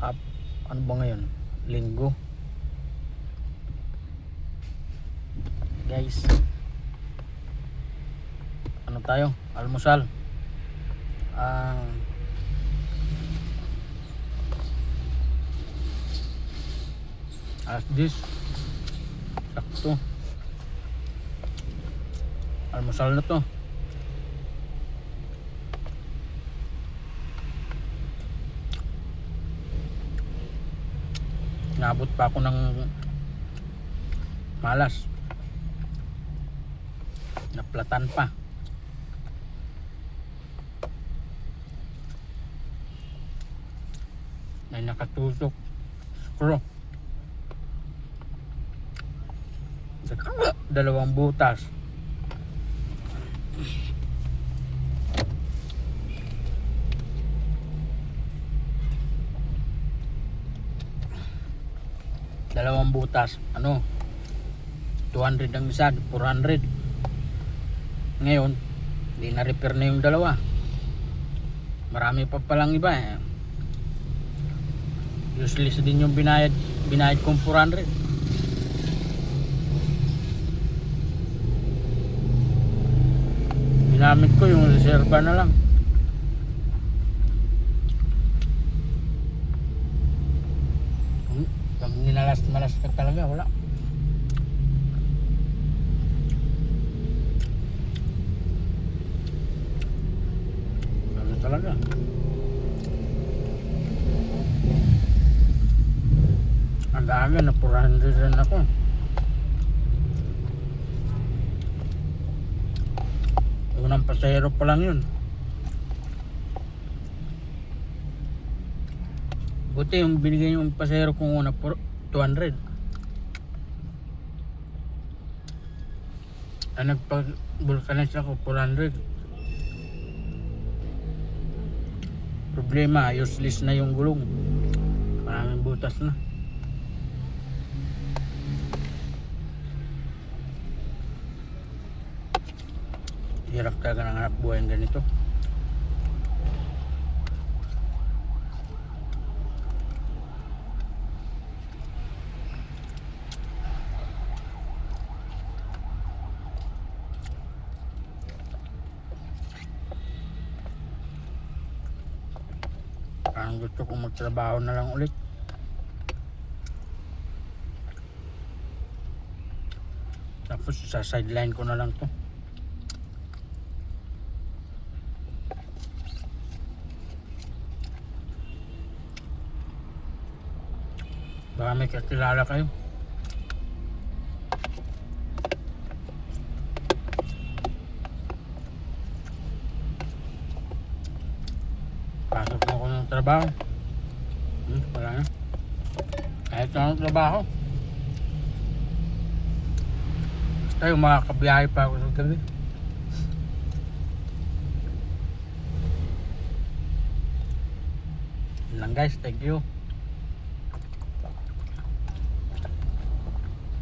Ano ba ngayon? Linggo. Guys, ano tayo? Almusal. Alas 10. Sakto. Almusal na to. Nabot pa ako ng malas. Naplatan pa. May nakatusok screw. Dalawang butas. Dalawang butas. 200 ang isa, 400. Ngayon, hindi na repair na yung dalawa. Marami pa palang iba eh. Useless din yung binayad kong 400. Ginamit ko yung reserva na lang. Pag malas ka talaga, wala. Ano talaga? Aga-aga na 400 rin ako. Unang pasahero pa lang yun. Buti yung binigay yung pasahero kong una 200. Nagpag-vulcanize ako 400. Problema, useless na yung gulong. Maraming butas na. Hirap talaga ng hanap buhay ng ganito. Parang gusto kong magtrabaho na lang ulit. Tapos sa sideline ko na lang to. Baka may kakilala kayo. Pasok mo ko ng trabaho. Wala na. Kahit anong trabaho. Basta yung makakabiyahe pa ako sa gabi. Yun lang guys, thank you.